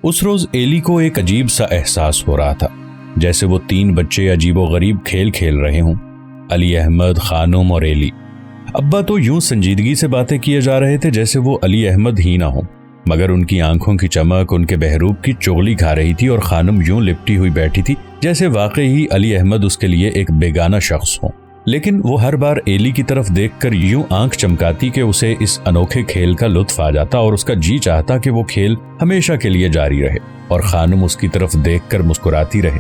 اس روز ایلی کو ایک عجیب سا احساس ہو رہا تھا، جیسے وہ 3 بچے عجیب و غریب کھیل کھیل رہے ہوں، علی احمد، خانم اور ایلی۔ ابا تو یوں سنجیدگی سے باتیں کیے جا رہے تھے جیسے وہ علی احمد ہی نہ ہوں، مگر ان کی آنکھوں کی چمک ان کے بہروب کی چغلی کھا رہی تھی، اور خانم یوں لپٹی ہوئی بیٹھی تھی جیسے واقعی ہی علی احمد اس کے لیے ایک بیگانہ شخص ہوں۔ لیکن وہ ہر بار ایلی کی طرف دیکھ کر یوں آنکھ چمکاتی کہ اسے اس انوکھے کھیل کا لطف آ جاتا، اور اس کا جی چاہتا کہ وہ کھیل ہمیشہ کے لیے جاری رہے، اور خانم اس کی طرف دیکھ کر مسکراتی رہے۔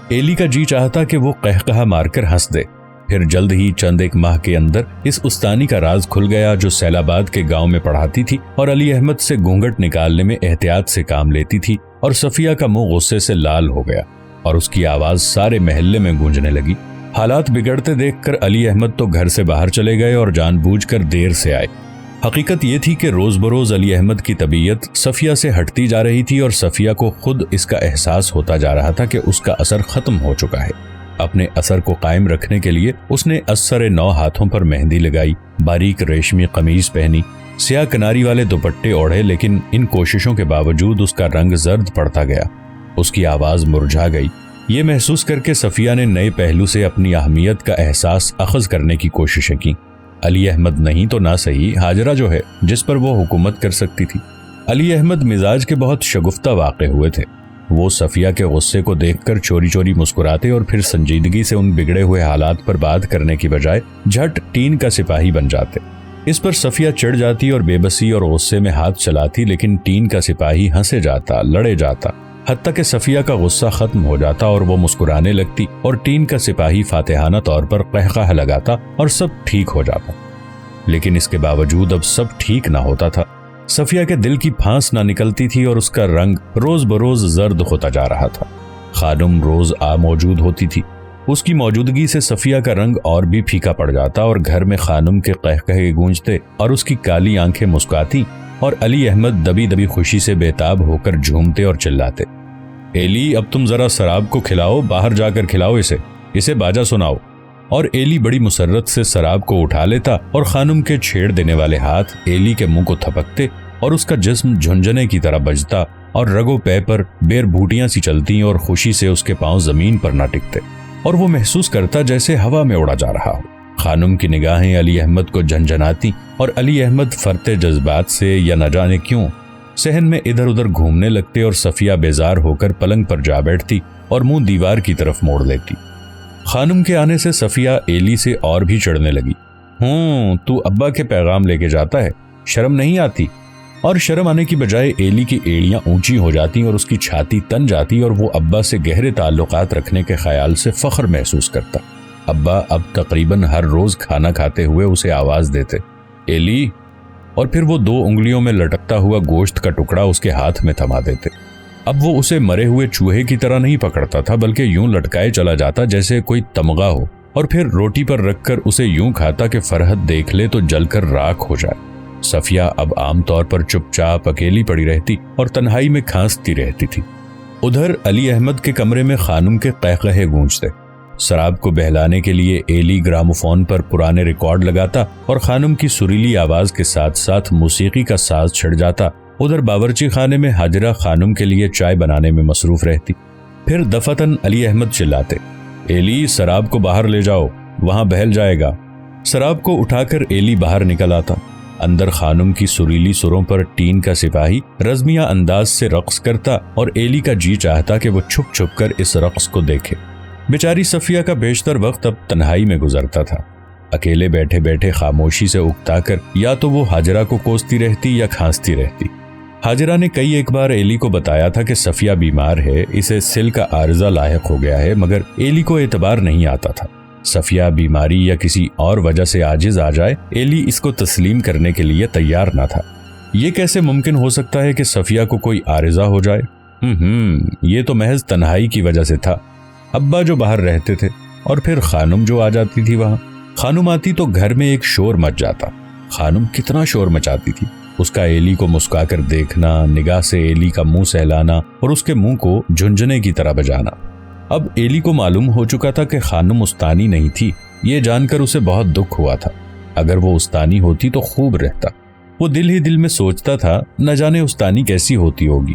ایلی کا جی چاہتا کہ وہ قہقہا مار کر ہنس دے۔ پھر جلد ہی چند ایک ماہ کے اندر اس استانی کا راز کھل گیا جو سیل آباد کے گاؤں میں پڑھاتی تھی اور علی احمد سے گھونگھٹ نکالنے میں احتیاط سے کام لیتی تھی، اور صفیہ کا منہ غصے سے لال ہو گیا اور اس کی آواز سارے محلے میں گونجنے لگی۔ حالات بگڑتے دیکھ کر علی احمد تو گھر سے باہر چلے گئے اور جان بوجھ کر دیر سے آئے۔ حقیقت یہ تھی کہ روز بروز علی احمد کی طبیعت صفیہ سے ہٹتی جا رہی تھی، اور صفیہ کو خود اس کا احساس ہوتا جا رہا تھا کہ اس کا اثر ختم ہو چکا ہے۔ اپنے اثر کو قائم رکھنے کے لیے اس نے اثر 9 ہاتھوں پر مہندی لگائی، باریک ریشمی قمیض پہنی، سیاہ کناری والے دوپٹے اوڑھے، لیکن ان کوششوں کے باوجود اس کا رنگ زرد پڑتا گیا، اس کی آواز مرجھا گئی۔ یہ محسوس کر کے صفیہ نے نئے پہلو سے اپنی اہمیت کا احساس اخذ کرنے کی کوششیں کی۔ علی احمد نہیں تو نہ صحیح ہاجرہ جو ہے جس پر وہ حکومت کر سکتی تھی۔ علی احمد مزاج کے بہت شگفتہ واقع ہوئے تھے۔ وہ صفیہ کے غصے کو دیکھ کر چوری چوری مسکراتے اور پھر سنجیدگی سے ان بگڑے ہوئے حالات پر بات کرنے کی بجائے جھٹ ٹین کا سپاہی بن جاتے۔ اس پر صفیہ چڑھ جاتی اور بے بسی اور غصے میں ہاتھ چلاتی، لیکن ٹین کا سپاہی ہنسے جاتا، لڑے جاتا، حتیٰ کہ صفیہ کا غصہ ختم ہو جاتا اور وہ مسکرانے لگتی، اور ٹین کا سپاہی فاتحانہ طور پر قہقہہ لگاتا اور سب ٹھیک ہو جاتا۔ لیکن اس کے باوجود اب سب ٹھیک نہ ہوتا تھا۔ صفیہ کے دل کی پھانس نہ نکلتی تھی اور اس کا رنگ روز بروز زرد ہوتا جا رہا تھا۔ خانم روز موجود ہوتی تھی، اس کی موجودگی سے صفیہ کا رنگ اور بھی پھیکا پڑ جاتا، اور گھر میں خانم کے قہقہے گونجتے اور اس کی کالی آنکھیں مسکاتی، اور علی احمد دبی دبی خوشی سے بےتاب ہو کر جھومتے اور چلاتے، ایلی اب تم ذرا سراب کو کھلاؤ، باہر جا کر کھلاؤ اسے باجا سناؤ۔ اور ایلی بڑی مسرت سے سراب کو اٹھا لیتا، اور خانم کے چھیڑ دینے والے ہاتھ ایلی کے منہ کو تھپکتے، اور اس کا جسم جھنجھنے کی طرح بجتا، اور رگو پے پر بیر بھوٹیاں سی چلتی، اور خوشی سے اس کے پاؤں زمین پر نہ ٹکتے، اور وہ محسوس کرتا جیسے ہوا میں اڑا جا رہا ہو۔ خانم کی نگاہیں علی احمد کو جھنجھناتی، اور علی احمد فرتے جذبات سے یا نہ جانے کیوں صحن میں ادھر ادھر گھومنے لگتے، اور صفیہ بیزار ہو کر پلنگ پر جا بیٹھتی اور منہ دیوار کی طرف موڑ لیتی۔ خانم کے آنے سے صفیہ ایلی سے اور بھی چڑھنے لگی۔ تو ابا کے پیغام لے کے جاتا ہے، شرم نہیں آتی؟ اور شرم آنے کی بجائے ایلی کی ایڑیاں اونچی ہو جاتی اور اس کی چھاتی تن جاتی، اور وہ ابا سے گہرے تعلقات رکھنے کے خیال سے فخر محسوس کرتا۔ ابا اب تقریباً ہر روز کھانا کھاتے ہوئے اسے آواز دیتے، ایلی، اور پھر وہ 2 انگلیوں میں لٹکتا ہوا گوشت کا ٹکڑا اس کے ہاتھ میں تھما دیتے۔ اب وہ اسے مرے ہوئے چوہے کی طرح نہیں پکڑتا تھا، بلکہ یوں لٹکائے چلا جاتا جیسے کوئی تمغہ ہو، اور پھر روٹی پر رکھ کر اسے یوں کھاتا کہ فرحت دیکھ لے تو جل کر راکھ ہو جائے۔ صفیہ اب عام طور پر چپ چاپ اکیلی پڑی رہتی اور تنہائی میں کھانستی رہتی تھی۔ ادھر علی احمد کے کمرے میں خانم کے قہقہے گونجتے۔ سراب کو بہلانے کے لیے ایلی گراموفون پر پرانے ریکارڈ لگاتا، اور خانم کی سریلی آواز کے ساتھ ساتھ موسیقی کا ساز چھڑ جاتا۔ ادھر باورچی خانے میں حاجرہ خانم کے لیے چائے بنانے میں مصروف رہتی۔ پھر دفعتاً علی احمد چلاتے، ایلی، سراب کو باہر لے جاؤ، وہاں بہل جائے گا۔ سراب کو اٹھا کر ایلی باہر نکل آتا۔ اندر خانم کی سریلی سروں پر ٹین کا سپاہی رزمیہ انداز سے رقص کرتا، اور ایلی کا جی چاہتا کہ وہ چھپ چھپ کر اس رقص کو دیکھے۔ بیچاری صفیہ کا بیشتر وقت اب تنہائی میں گزرتا تھا۔ اکیلے بیٹھے بیٹھے خاموشی سے اکتا کر یا تو وہ حاجرہ کو کوستی رہتی یا کھانستی رہتی۔ حاجرہ نے کئی ایک بار ایلی کو بتایا تھا کہ صفیہ بیمار ہے، اسے سل کا عارضہ لاحق ہو گیا ہے، مگر ایلی کو اعتبار نہیں آتا تھا۔ صفیہ بیماری یا کسی اور وجہ سے عاجز آ جائے، ایلی اس کو تسلیم کرنے کے لیے تیار نہ تھا۔ یہ کیسے ممکن ہو سکتا ہے کہ صفیہ کو کوئی عارضہ ہو جائے؟ یہ تو محض تنہائی کی وجہ سے تھا۔ ابا جو باہر رہتے تھے، اور پھر خانم جو آ جاتی تھی وہاں۔ خانم آتی تو گھر میں ایک شور مچ جاتا۔ خانم کتنا شور مچاتی تھی، اس کا ایلی کو مسکا کر دیکھنا، نگاہ سے ایلی کا منہ سہلانا اور اس کے منہ کو جھنجھنے کی طرح بجانا۔ اب ایلی کو معلوم ہو چکا تھا کہ خانم استانی نہیں تھی، یہ جان کر اسے بہت دکھ ہوا تھا۔ اگر وہ استانی ہوتی تو خوب رہتا۔ وہ دل ہی دل میں سوچتا تھا، نہ جانے استانی کیسی ہوتی ہوگی۔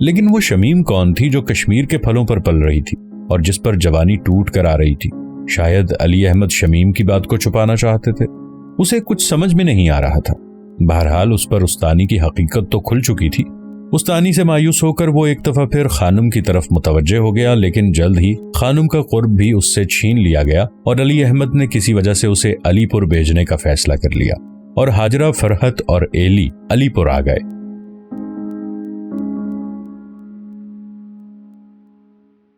لیکن وہ شمیم کون تھی جو کشمیر کے پھلوں پر پل رہی تھی اور جس پر جوانی ٹوٹ کر آ رہی تھی؟ شاید علی احمد شمیم کی بات کو چھپانا چاہتے تھے، اسے کچھ سمجھ میں نہیں آ رہا تھا۔ بہرحال اس پر استانی کی حقیقت تو کھل چکی تھی۔ استانی سے مایوس ہو کر وہ ایک دفعہ پھر خانم کی طرف متوجہ ہو گیا، لیکن جلد ہی خانم کا قرب بھی اس سے چھین لیا گیا اور علی احمد نے کسی وجہ سے اسے علی پور بھیجنے کا فیصلہ کر لیا اور ہاجرہ، فرحت اور ایلی علی پور آ گئے۔